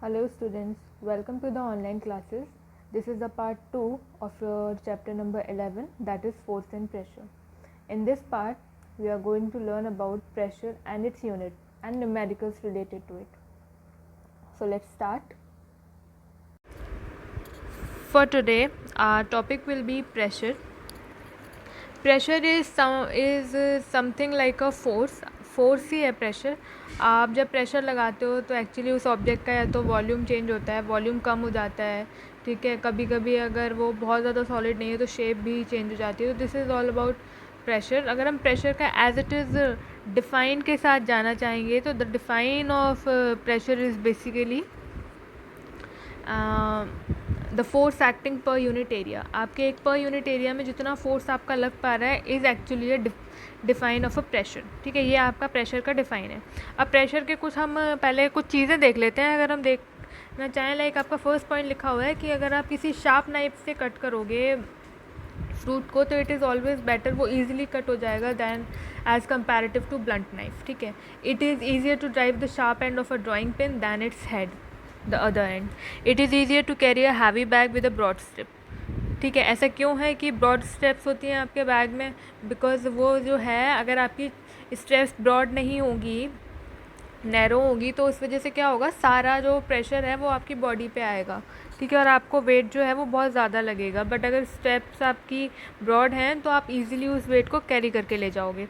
Hello students, welcome to the online classes. This is the part 2 of your chapter number 11, that is force and pressure. In this part, we are going to learn about pressure and its unit and numericals related to it. So let's start. For today, our topic will be pressure. Pressure is something like a force ही है pressure. आप जब pressure लगाते हो तो actually उस object का या तो वॉल्यूम चेंज होता है, वॉल्यूम कम हो जाता है, ठीक है. कभी कभी अगर वो बहुत ज़्यादा सॉलिड नहीं है तो शेप भी चेंज हो जाती है. तो this is all about pressure. अगर हम प्रेशर का एज इट इज़ डिफ़ाइन के साथ जाना चाहेंगे तो the define of pressure is basically the force acting per unit area. आपके एक पर यूनिट एरिया में जितना फोर्स आपका लग पा रहा है is actually a define of a pressure. ठीक है, ये आपका प्रेशर का डिफ़ाइन है. अब प्रेशर के कुछ हम पहले कुछ चीज़ें देख लेते हैं. अगर हम देखना चाहें, लाइक आपका फर्स्ट पॉइंट लिखा हुआ है कि अगर आप किसी शार्प नाइफ से कट करोगे फ्रूट को तो इट इज़ ऑलवेज बेटर, वो ईजिली कट हो जाएगा than as comparative to blunt knife. ठीक है, it is easier to drive the sharp end of a drawing pen than its head the other end. It is easier to carry a heavy bag with a broad strip. ठीक है, ऐसा क्यों है कि broad straps होती हैं आपके bag में? बिकॉज वो जो है, अगर आपकी स्ट्रेप्स ब्रॉड नहीं होगी, नैरो होगी, तो उस वजह से क्या होगा, सारा जो प्रेशर है वो आपकी बॉडी पे आएगा. ठीक है, और आपको वेट जो है वो बहुत ज़्यादा लगेगा. बट अगर स्ट्रेप्स आपकी ब्रॉड हैं तो आप इजीली उस वेट को कैरी करके ले जाओगे.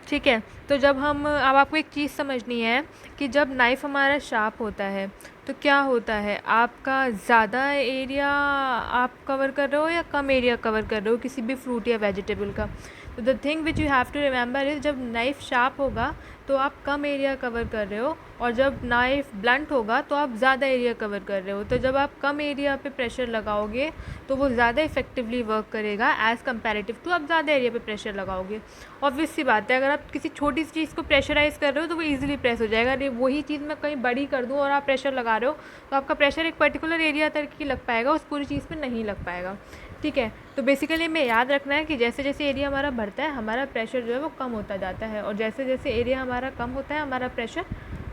ठीक है, तो जब हम अब आपको एक चीज़ समझनी है कि जब नाइफ़ हमारा शार्प होता है तो क्या होता है, आपका ज़्यादा एरिया आप कवर कर रहे हो या कम एरिया कवर कर रहे हो किसी भी फ्रूट या वेजिटेबल का. तो the thing which you have to remember is, जब नाइफ़ शार्प होगा तो आप कम एरिया कवर कर रहे हो, और जब नाइफ़ ब्लंट होगा तो आप ज़्यादा एरिया कवर कर रहे हो. तो जब आप कम एरिया पे प्रेशर लगाओगे तो वो ज़्यादा इफेक्टिवली वर्क करेगा एज़ कम्पेरेटिव टू आप ज़्यादा एरिया पे प्रेशर लगाओगे. ऑब्वियस सी बात है, अगर आप किसी छोटी सी चीज़ को प्रेशराइज़ कर रहे हो तो वो ईजिली प्रेस हो जाएगा. अरे वही चीज़ मैं कहीं बड़ी कर दूँ और आप प्रेशर लगा रहे हो तो आपका प्रेशर एक पर्टिकुलर एरिया तक ही लग पाएगा, उस पूरी चीज़ पे नहीं लग पाएगा. ठीक है, तो बेसिकली हमें याद रखना है कि जैसे जैसे एरिया हमारा बढ़ता है हमारा प्रेशर जो है वो कम होता जाता है, और जैसे जैसे एरिया हमारा कम होता है हमारा प्रेशर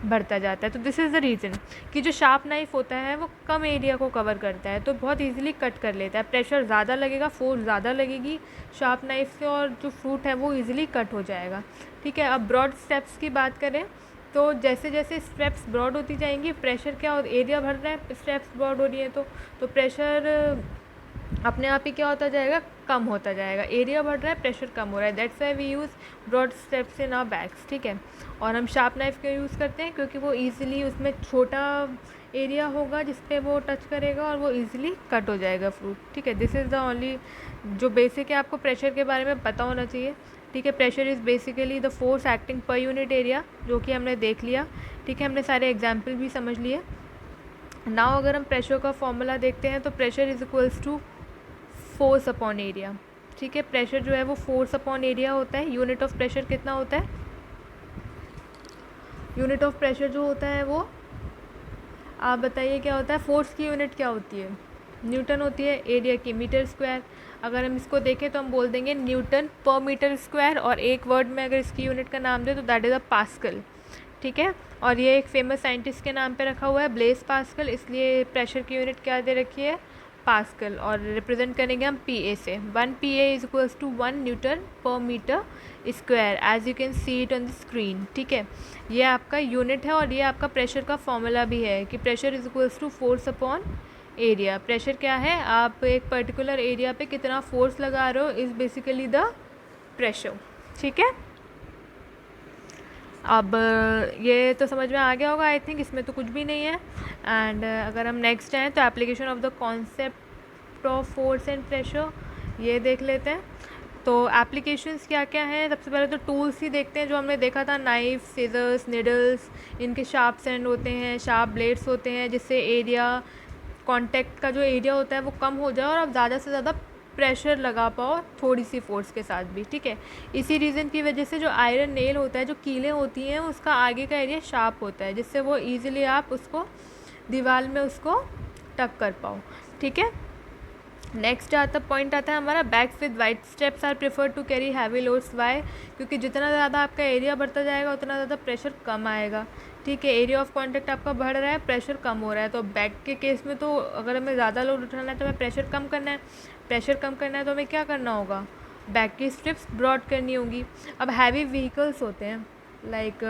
बढ़ता जाता है. तो दिस इज़ द रीज़न कि जो शार्प नाइफ होता है वो कम एरिया को कवर करता है, तो बहुत इजीली कट कर लेता है. प्रेशर ज़्यादा लगेगा, फोर्स ज़्यादा लगेगी शार्प नाइफ से, और जो फ्रूट है वो इजीली कट हो जाएगा. ठीक है, अब ब्रॉड स्टेप्स की बात करें तो जैसे जैसे स्टेप्स ब्रॉड होती जाएंगी, प्रेशर क्या हो, एरिया बढ़ रहा है, स्टेप्स ब्रॉड हो रही है तो प्रेशर अपने आप ही क्या होता जाएगा, कम होता जाएगा. एरिया बढ़ रहा है, प्रेशर कम हो रहा है. That's why we use broad steps in our bags. ठीक है, और हम शार्प नाइफ का यूज़ करते हैं क्योंकि वो ईजिली, उसमें छोटा एरिया होगा जिस पे वो टच करेगा और वो ईजिली कट हो जाएगा फ्रूट. ठीक है, दिस इज़ द ओनली जो बेसिक है, आपको प्रेशर के बारे में पता होना चाहिए. ठीक है, pressure is basically the force acting per unit area, जो कि हमने देख लिया. ठीक है, हमने सारे एग्जाम्पल भी समझ लिए. नाउ अगर हम प्रेशर का फॉर्मूला देखते हैं तो pressure is equals to force upon area. ठीक है, प्रेशर जो है वो फोर्स अपॉन एरिया होता है. यूनिट ऑफ प्रेशर कितना होता है, यूनिट ऑफ प्रेशर जो होता है वो आप बताइए क्या होता है. फोर्स की यूनिट क्या होती है, न्यूटन होती है, एरिया की मीटर स्क्वायर. अगर हम इसको देखें तो हम बोल देंगे न्यूटन पर मीटर स्क्वायर, और एक वर्ड में अगर इसकी यूनिट का नाम दे तो दैट इज़ अ पास्कल. ठीक है, और ये एक फेमस साइंटिस्ट के नाम पे रखा हुआ है, ब्लेस पास्कल, इसलिए प्रेशर की यूनिट क्या दे रखी है, पास्कल. और रिप्रेजेंट करेंगे हम पी ए से. 1 PA is equals to 1 newton per meter square, as you can see it on the screen. ठीक है, ये आपका यूनिट है, और ये आपका प्रेशर का फॉर्मूला भी है कि pressure is equals to force upon area. Pressure क्या है, आप एक पर्टिकुलर एरिया पे कितना फोर्स लगा रहे हो इज़ बेसिकली द प्रेशर. ठीक है, अब ये तो समझ में आ गया होगा आई थिंक, इसमें तो कुछ भी नहीं है. एंड अगर हम नेक्स्ट आएँ तो application of the concept of force and pressure, ये देख लेते हैं. तो एप्लीकेशंस क्या क्या हैं, सबसे पहले तो टूल्स ही देखते हैं. जो हमने देखा था, नाइफ, सीजर्स, निडल्स, इनके शार्प एंड होते हैं, शार्प ब्लेड्स होते हैं, जिससे एरिया, कॉन्टैक्ट का जो एरिया होता है वो कम हो जाए और आप ज़्यादा से ज़्यादा प्रेशर लगा पाओ थोड़ी सी फोर्स के साथ भी. ठीक है, इसी रीज़न की वजह से जो आयरन नेल होता है, जो कीलें होती हैं, उसका आगे का एरिया शार्प होता है, जिससे वो ईजिली आप उसको दीवार में उसको टक कर पाओ. ठीक है, नेक्स्ट पॉइंट आता है हमारा, bags with wide steps are prefer to carry heavy loads. Why, क्योंकि जितना ज़्यादा आपका एरिया बढ़ता जाएगा उतना ज़्यादा प्रेशर कम आएगा. ठीक है, एरिया ऑफ कॉन्टैक्ट आपका बढ़ रहा है, प्रेशर कम हो रहा है। तो बैक के केस में तो अगर हमें ज़्यादा लोड उठाना है तो हमें प्रेशर कम करना है, प्रेशर कम करना है तो हमें क्या करना होगा, बैक की स्ट्रिप्स ब्रॉड करनी होंगी। अब हैवी व्हीकल्स होते हैं, like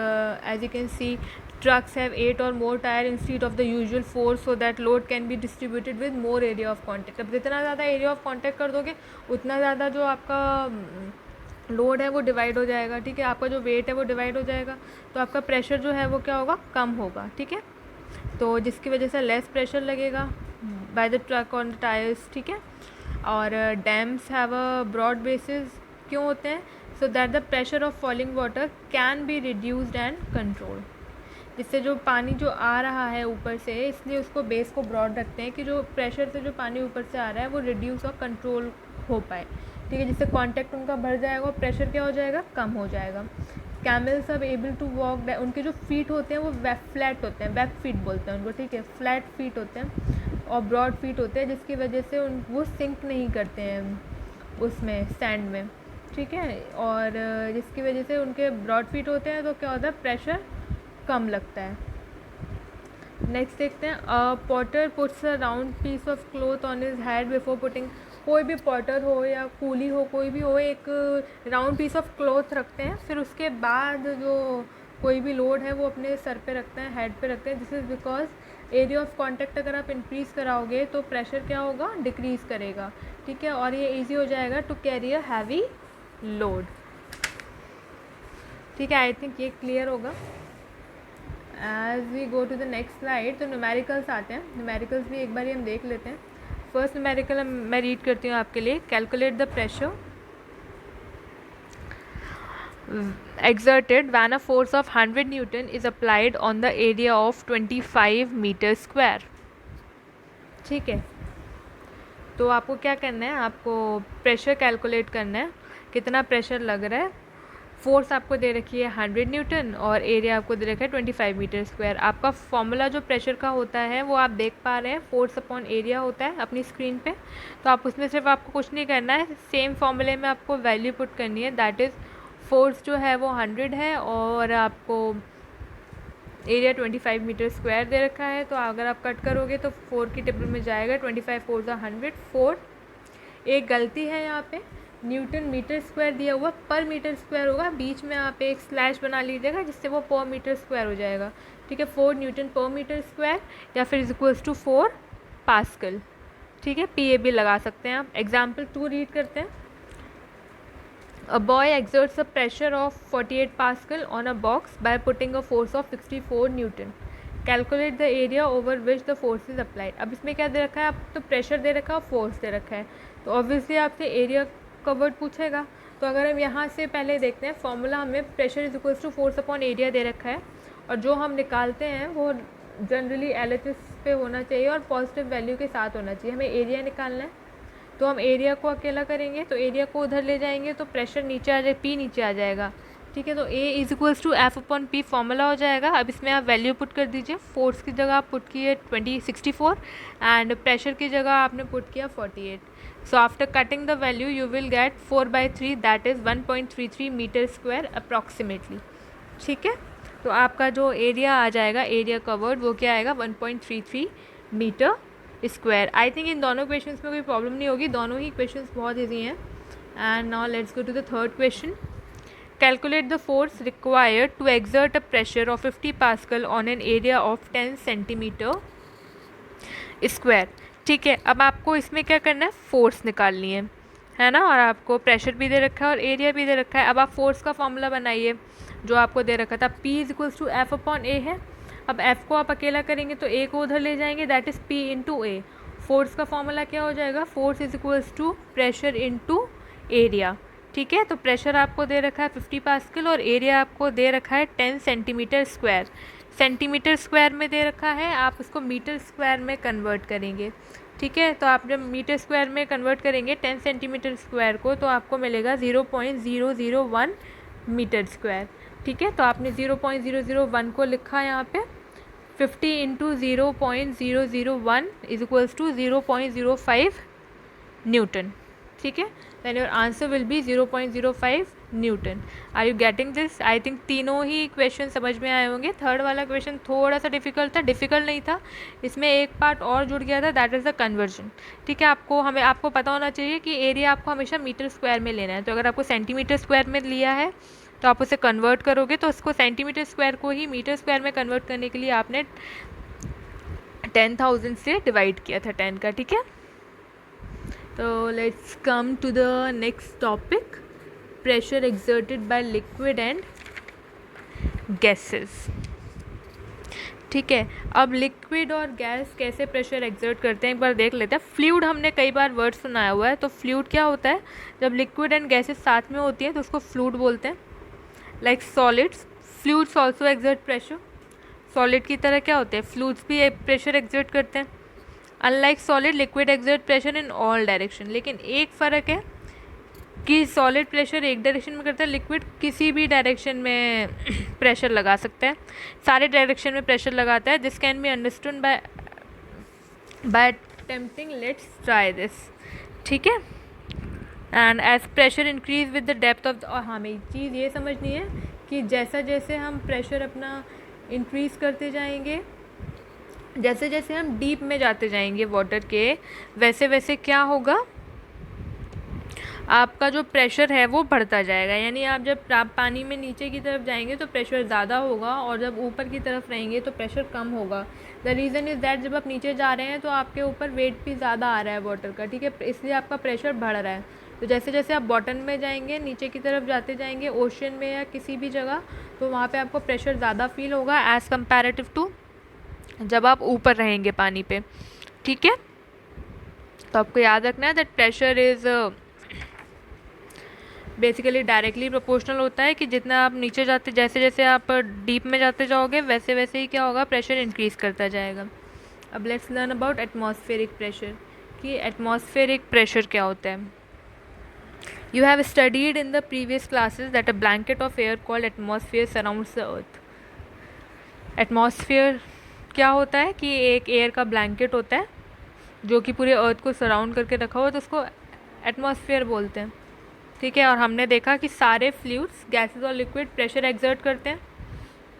as you can see trucks have 8 और more tyre instead of the usual 4 so that load can be distributed with more area of contact. अब जितना ज़्यादा एरिया ऑफ कॉन्टैक्ट कर दोगे उतना ज़्यादा जो आपका लोड है वो डिवाइड हो जाएगा। ठीक है, आपका जो वेट है वो डिवाइड हो जाएगा, तो आपका प्रेशर जो है वो क्या होगा, कम होगा। ठीक है, तो जिसकी वजह से लेस प्रेशर लगेगा by the truck on the tyres. ठीक है, और dams have a broad basis क्यों होते हैं, so that the pressure of falling water can be reduced and control. जिससे जो पानी जो आ रहा है ऊपर से, इसलिए उसको बेस को ब्रॉड रखते हैं कि जो प्रेशर से जो पानी ऊपर से आ रहा है वो रिड्यूस और कंट्रोल हो पाए। ठीक है, जिससे कांटेक्ट उनका बढ़ जाएगा और प्रेशर क्या हो जाएगा, कम हो जाएगा। Camels are able to walk, उनके जो फीट होते हैं वो फ्लैट होते हैं, वेब फीट बोलते हैं उनको। ठीक है, फ्लैट फीट होते हैं और ब्रॉड फीट होते हैं, जिसकी वजह से वो सिंक नहीं करते हैं उसमें सैंड में। ठीक है, और जिसकी वजह से उनके ब्रॉड फीट होते हैं तो क्या होता है, प्रेशर कम लगता है। नेक्स्ट देखते हैं, potter puts a round piece of cloth on his head before putting. कोई भी पॉटर हो या कूली हो, कोई भी हो, एक राउंड पीस ऑफ क्लॉथ रखते हैं, फिर उसके बाद जो कोई भी लोड है वो अपने सर पे रखते हैं, हेड पे रखते हैं। This is because area of contact अगर आप इंक्रीज़ कराओगे तो प्रेशर क्या होगा, डिक्रीज़ करेगा। ठीक है, और ये ईजी हो जाएगा to carry a heavy load. ठीक है, आई थिंक ये क्लियर होगा। As we go to the next slide, तो न्यूमेरिकल्स आते हैं। न्यूमेरिकल्स भी एक बार ही हम देख लेते हैं। फर्स्ट न्यूमेरिकल मैं रीड करती हूँ आपके लिए। Calculate the pressure exerted when a force of 100 Newton is applied on the area of 25 metre square. ठीक है, तो आपको क्या करना है, आपको प्रेशर कैलकुलेट करना है, कितना प्रेशर लग रहा है। फोर्स आपको दे रखी है 100 न्यूटन और एरिया आपको दे रखा है 25 मीटर स्क्वायर। आपका फॉर्मूला जो प्रेशर का होता है वो आप देख पा रहे हैं, फोर्स अपॉन एरिया होता है अपनी स्क्रीन पे। तो आप उसमें सिर्फ आपको कुछ नहीं करना है, सेम फॉर्मूले में आपको वैल्यू पुट करनी है। दैट इज़ फोर्स जो है वो 100 है और आपको एरिया 25 मीटर स्क्वायर दे रखा है। तो अगर आप कट करोगे तो 4 की टेबल में जाएगा, 25 4 100 4। एक गलती है यहाँ पे, न्यूटन मीटर स्क्वायर दिया हुआ, पर मीटर स्क्वायर होगा, बीच में आप एक स्लैश बना लीजिएगा जिससे वो पर मीटर स्क्वायर हो जाएगा। ठीक है, 4 न्यूटन पर मीटर स्क्वायर या फिर इज इक्वल्स टू 4 पास्कल। ठीक है, PA भी लगा सकते हैं आप। एग्जाम्पल 2 रीड करते हैं। A boy exerts a pressure of 48 Pascal on a box by putting a force of 64 Newton. Calculate the area over which the force is applied. अब इसमें क्या दे रखा है, आप तो प्रेशर दे रखा है और फोर्स दे रखा है, तो ऑब्वियसली आपसे एरिया कवर्ड पूछेगा। तो अगर हम यहाँ से पहले देखते हैं फॉर्मूला, हमें pressure is equals to force upon area दे रखा है और जो हम निकालते हैं वो जनरली LHS पे होना चाहिए और पॉजिटिव वैल्यू के साथ होना चाहिए। हमें एरिया निकालना है तो हम एरिया को अकेला करेंगे, तो एरिया को उधर ले जाएंगे तो प्रेशर नीचे आ जाए, P नीचे आ जाएगा। ठीक है, तो A is equals to F upon P formula हो जाएगा। अब इसमें आप वैल्यू पुट कर दीजिए। फोर्स की जगह आप पुट किए 64 एंड प्रेशर की जगह आपने पुट किया 48। So after cutting the value you will get 4/3 that is 1.33 metre square approximately. ठीक है, तो आपका जो एरिया आ जाएगा, एरिया कवर्ड, वो क्या आएगा, 1.33 मीटर स्क्वायर। आई थिंक इन दोनों क्वेश्चंस में कोई प्रॉब्लम नहीं होगी, दोनों ही क्वेश्चंस बहुत ईजी हैं। And now let's go to the third question. Calculate the force required to exert a pressure of 50 pascal on an area of 10 centimetre square. ठीक है, अब आपको इसमें क्या करना है, फोर्स निकालनी है ना, और आपको प्रेशर भी दे रखा है और एरिया भी दे रखा है। अब आप फोर्स का फॉर्मूला बनाइए जो आपको दे रखा था, P is equals to F upon A है। अब F को आप अकेला करेंगे तो A को उधर ले जाएंगे, that is P into A। Force का फॉर्मूला क्या हो जाएगा, force is equals to pressure into area. ठीक है, तो प्रेशर आपको दे रखा है 50 पास्कल और एरिया आपको दे रखा है 10 सेंटीमीटर स्क्वायर। सेंटीमीटर स्क्वायर में दे रखा है, आप उसको मीटर स्क्वायर में कन्वर्ट करेंगे। ठीक है, तो आप जब मीटर स्क्वायर में कन्वर्ट करेंगे 10 सेंटीमीटर स्क्वायर को, तो आपको मिलेगा 0.001 मीटर स्क्वायर। ठीक है, तो आपने 0.001 को लिखा यहाँ पे, 50 into 0.001 is equals to 0.05 newton. ठीक है, then your answer will be 0.05 newton. Are you getting this? I think तीनों ही क्वेश्चन समझ में आए होंगे। थर्ड वाला क्वेश्चन थोड़ा सा डिफिकल्ट था, डिफिकल्ट नहीं था, इसमें एक पार्ट और जुड़ गया था, दैट इज़ द कन्वर्जन। ठीक है, आपको पता होना चाहिए कि एरिया आपको हमेशा मीटर स्क्वायर में लेना है। तो अगर आपको सेंटीमीटर स्क्वायर में लिया है तो आप उसे कन्वर्ट करोगे, तो उसको सेंटीमीटर स्क्वायर को ही मीटर स्क्वायर में कन्वर्ट करने के लिए आपने 10,000 से डिवाइड किया था 10 का। ठीक है, तो let's come to the next topic, pressure exerted by liquid and gases. ठीक है, अब लिक्विड और गैस कैसे प्रेशर एक्सर्ट करते हैं एक बार देख लेते हैं। फ्लूइड हमने कई बार वर्ड सुनाया हुआ है, तो फ्लूइड क्या होता है? जब लिक्विड एंड गैसेस साथ में होती हैं तो उसको फ्लूइड बोलते हैं। Like solids, fluids also exert pressure. Solid की तरह क्या होते हैं? फ्लूइड्स भी प्रेशर एक्सर्ट करते हैं। Unlike solid, liquid exert pressure in all direction. लेकिन एक फ़र्क है कि सॉलिड प्रेशर एक डायरेक्शन में करता है, लिक्विड किसी भी डायरेक्शन में प्रेशर लगा सकता है, सारे डायरेक्शन में प्रेशर लगाता है। This can be understood by attempting, let's try this. ठीक है, and as pressure increase with the depth of और हमें चीज़ ये समझनी है कि जैसा जैसे हम प्रेशर अपना इंक्रीज़ करते जाएंगे, जैसे जैसे हम डीप में जाते जाएंगे वाटर के, वैसे वैसे क्या होगा, आपका जो प्रेशर है वो बढ़ता जाएगा। यानी आप जब पानी में नीचे की तरफ जाएंगे तो प्रेशर ज़्यादा होगा, और जब ऊपर की तरफ रहेंगे तो प्रेशर कम होगा। द रीज़न इज़ दैट जब आप नीचे जा रहे हैं तो आपके ऊपर वेट भी ज़्यादा आ रहा है वाटर का। ठीक है, इसलिए आपका प्रेशर बढ़ रहा है। तो जैसे जैसे आप बॉटम में जाएंगे, नीचे की तरफ जाते जाएंगे, ओशन में या किसी भी जगह, तो वहाँ पे आपको प्रेशर ज़्यादा फील होगा एज़ कम्पैरेटिव टू जब आप ऊपर रहेंगे पानी पे। ठीक है, तो आपको याद रखना है that pressure is basically directly proportional होता है कि जितना आप नीचे जाते, जैसे जैसे आप डीप में जाते जाओगे वैसे वैसे ही क्या होगा, प्रेशर इंक्रीज़ करता जाएगा। अब let's learn about atmospheric pressure, कि एटमॉस्फेरिक प्रेशर क्या होता है। You have studied in the previous classes that a blanket of air called atmosphere surrounds the earth. Atmosphere क्या होता है कि एक एयर का ब्लैंकेट होता है जो कि पूरे अर्थ को सराउंड करके रखा हुआ है, तो उसको एटमॉस्फेयर बोलते हैं। ठीक है, और हमने देखा कि सारे फ्लूइड्स, गैसेस और लिक्विड प्रेशर एक्सर्ट करते हैं,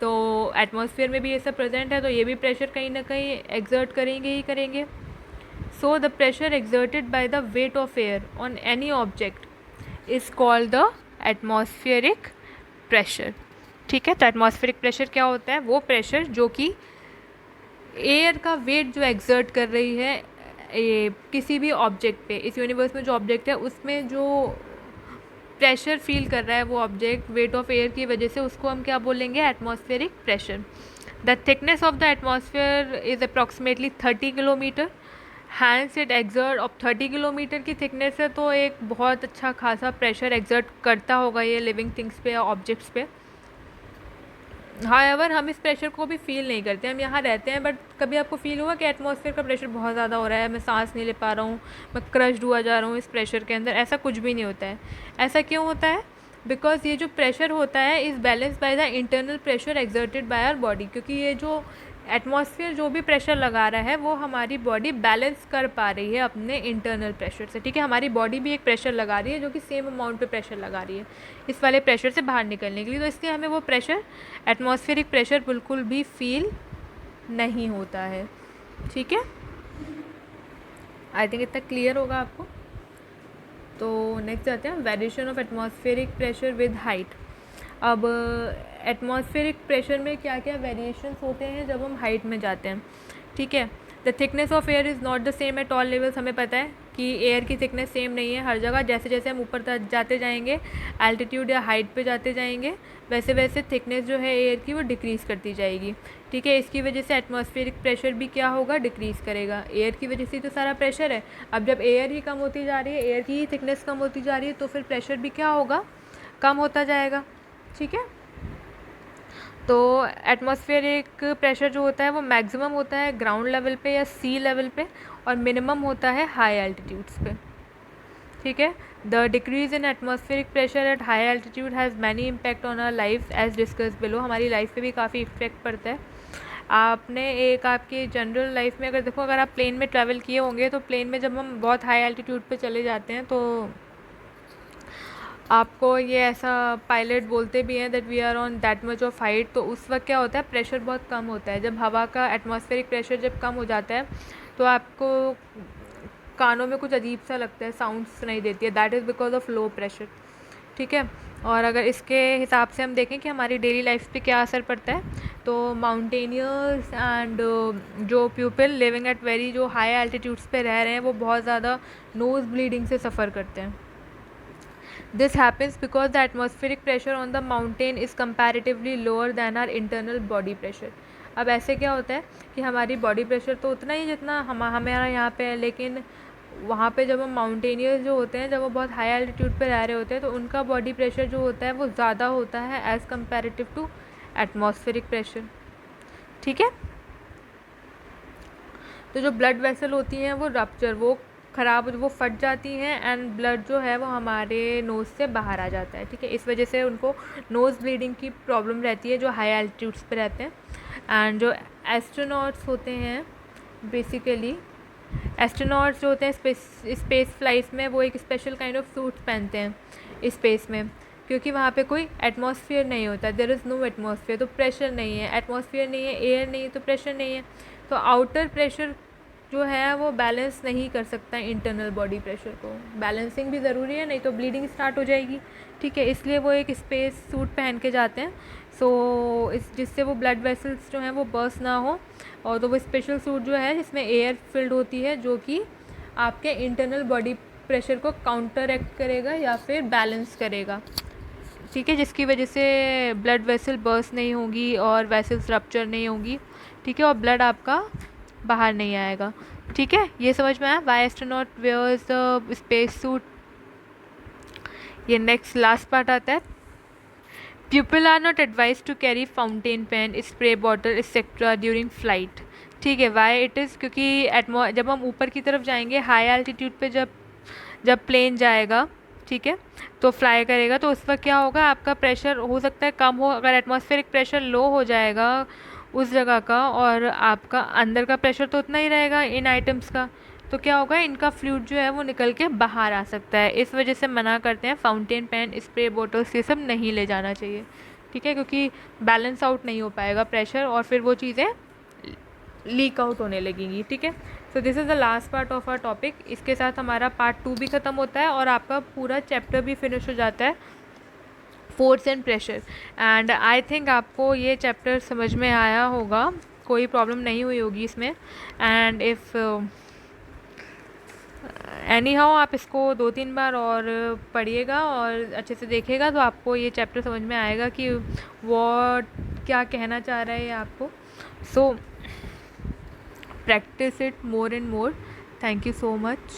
तो एटमॉस्फेयर में भी ये सब प्रेजेंट है, तो ये भी प्रेशर कहीं ना कहीं एक्सर्ट करेंगे ही करेंगे। So the pressure exerted by the weight of air on any object is called the atmospheric pressure. ठीक है, तो एटमॉस्फेरिक प्रेशर क्या होता है? वो प्रेशर जो कि एयर का वेट जो एक्सर्ट कर रही है किसी भी ऑब्जेक्ट पे, इस यूनिवर्स में जो ऑब्जेक्ट है उसमें जो प्रेशर फील कर रहा है वो ऑब्जेक्ट वेट ऑफ एयर की वजह से, उसको हम क्या बोलेंगे? Atmospheric pressure. The thickness of the atmosphere is approximately 30 kilometre. Hence it exert, of 30 kilometre की थिकनेस है तो एक बहुत अच्छा खासा प्रेशर एक्सर्ट करता होगा ये लिविंग थिंग्स पे या ऑब्जेक्ट्स पे। हाउएवर हम इस प्रेशर को भी फील नहीं करते, हम यहाँ रहते हैं, बट कभी आपको फील हुआ कि एटमॉस्फेयर का प्रेशर बहुत ज़्यादा हो रहा है, मैं सांस नहीं ले पा रहा हूँ, मैं क्रश्ड हुआ जा रहा हूँ इस प्रेशर के अंदर? ऐसा कुछ भी नहीं होता है। ऐसा क्यों होता है? बिकॉज ये जो प्रेशर होता है is balance by the internal pressure exerted by our body. क्योंकि ये जो एटमॉस्फेयर जो भी प्रेशर लगा रहा है वो हमारी बॉडी बैलेंस कर पा रही है अपने इंटरनल प्रेशर से। ठीक है, हमारी बॉडी भी एक प्रेशर लगा रही है जो कि सेम अमाउंट पे प्रेशर लगा रही है इस वाले प्रेशर से बाहर निकलने के लिए, तो इसलिए हमें वो प्रेशर, एटमॉस्फेरिक प्रेशर बिल्कुल भी फील नहीं होता है। ठीक है, आई थिंक इतना क्लियर होगा आपको। तो नेक्स्ट आते हैं variation of atmospheric pressure with height. अब एटमॉस्फेरिक प्रेशर में क्या क्या वेरिएशंस होते हैं जब हम हाइट में जाते हैं। ठीक है, the thickness of air is not the same at all levels. हमें पता है कि एयर की थिकनेस सेम नहीं है हर जगह। जैसे जैसे हम ऊपर जाते जाएंगे, एल्टीट्यूड या हाइट पे जाते जाएंगे, वैसे वैसे थिकनेस जो है एयर की वो डिक्रीज़ करती जाएगी। ठीक है, इसकी वजह से एटमॉस्फेरिक प्रेशर भी क्या होगा? डिक्रीज़ करेगा। एयर की वजह से तो सारा प्रेशर है। अब जब एयर ही कम होती जा रही है, एयर की ही थिकनेस कम होती जा रही है, तो फिर प्रेशर भी क्या होगा? कम होता जाएगा। ठीक है, तो एटमॉस्फेरिक प्रेशर जो होता है वो मैक्सिमम होता है ग्राउंड लेवल पे या सी लेवल पे, और मिनिमम होता है हाई एल्टीट्यूड्स पे। ठीक है, the decrease in atmospheric pressure at high altitude has many impact on our life as discuss below. हमारी लाइफ पे भी काफ़ी इफेक्ट पड़ता है। आपने एक आपकी जनरल लाइफ में अगर देखो, अगर आप प्लेन में ट्रैवल किए होंगे तो प्लेन में जब हम बहुत हाई एल्टीट्यूड पे चले जाते हैं तो आपको ये ऐसा पायलट बोलते भी हैं that we are on that much of height, तो उस वक्त क्या होता है, प्रेशर बहुत कम होता है। जब हवा का एटमॉस्फेरिक प्रेशर जब कम हो जाता है तो आपको कानों में कुछ अजीब सा लगता है, साउंड सुनाई देती है, that is because of low pressure. ठीक है। और अगर इसके हिसाब से हम देखें कि हमारी डेली लाइफ पे क्या असर पड़ता है, तो माउंटेनियर्स एंड जो पीपल लिविंग एट वेरी जो हाई एल्टीट्यूड्स पे रह रहे हैं वो बहुत ज़्यादा नोज़ ब्लीडिंग से सफ़र करते हैं। This happens because the atmospheric pressure on the mountain is comparatively lower than our internal body pressure. अब ऐसे क्या होता है कि हमारी बॉडी प्रेशर तो उतना ही जितना हमारा यहाँ पे है, लेकिन वहाँ पे जब हम माउंटेनियर्स जो होते हैं, जब वो बहुत हाई एल्टीट्यूड पे रह रहे होते हैं, तो उनका बॉडी प्रेशर जो होता है वो ज़्यादा होता है as comparative to atmospheric pressure. ठीक है। तो जो ब्लड वेसल होती हैं वो रप्चर, वो ख़राब, वो फट जाती हैं एंड ब्लड जो है वो हमारे नोज़ से बाहर आ जाता है। ठीक है। इस वजह से उनको नोज़ ब्लीडिंग की प्रॉब्लम रहती है जो हाई एल्टीट्यूड्स पे रहते हैं। एंड जो एस्ट्रोनॉट्स होते हैं, बेसिकली एस्ट्रोनॉट्स जो होते हैं स्पेस फ्लाइट्स में, वो एक स्पेशल काइंड ऑफ सूट पहनते हैं स्पेस में, क्योंकि वहाँ पे कोई एटमॉस्फेयर नहीं होता, देयर इज़ नो एटमॉस्फेयर, तो प्रेशर नहीं है, एटमॉस्फेयर नहीं है, एयर नहीं है, तो प्रेशर नहीं है, तो आउटर प्रेशर जो है वो बैलेंस नहीं कर सकता इंटरनल बॉडी प्रेशर को। बैलेंसिंग भी ज़रूरी है, नहीं तो ब्लीडिंग स्टार्ट हो जाएगी। ठीक है। इसलिए वो एक स्पेस सूट पहन के जाते हैं, सो जिससे वो ब्लड वेसल्स जो हैं वो बर्स्ट ना हो, और तो वो स्पेशल सूट जो है जिसमें एयर फिल्ड होती है जो कि आपके इंटरनल बॉडी प्रेशर को काउंटर एक्ट करेगा या फिर बैलेंस करेगा। ठीक है। जिसकी वजह से ब्लड वेसल बर्स्ट नहीं होगी और वेसल्स रप्चर नहीं होगी। ठीक है। और ब्लड आपका बाहर नहीं आएगा। ठीक है। ये समझ में आया why astronaut wears the space suit. ये नेक्स्ट लास्ट पार्ट आता है, people are not advise to carry fountain pen, spray bottle etcetera during flight. ठीक है। वाई इट इज़, क्योंकि जब हम ऊपर की तरफ जाएंगे हाई एल्टीट्यूड पे, जब प्लेन जाएगा, ठीक है, तो फ्लाई करेगा, तो उस वक्त क्या होगा, आपका प्रेशर हो सकता है कम हो, अगर एटमॉस्फेरिक प्रेशर लो हो जाएगा उस जगह का और आपका अंदर का प्रेशर तो उतना ही रहेगा इन आइटम्स का, तो क्या होगा, इनका फ्लूइड जो है वो निकल के बाहर आ सकता है। इस वजह से मना करते हैं, फाउंटेन पेन, स्प्रे बोटल्स ये सब नहीं ले जाना चाहिए। ठीक है। क्योंकि बैलेंस आउट नहीं हो पाएगा प्रेशर और फिर वो चीज़ें लीक आउट होने लगेंगी। ठीक है। So this is the last part of our topic. इसके साथ हमारा पार्ट 2 भी ख़त्म होता है और आपका पूरा चैप्टर भी फिनिश हो जाता है, force and pressure. And I think आपको ये चैप्टर समझ में आया होगा, कोई प्रॉब्लम नहीं हुई होगी इसमें। एंड इफ़ एनी हाउ आप इसको 2-3 बार और पढ़िएगा और अच्छे से देखिएगा तो आपको ये चैप्टर समझ में आएगा कि वो क्या कहना चाह रहा है आपको। सो practice it more and more. Thank you so much.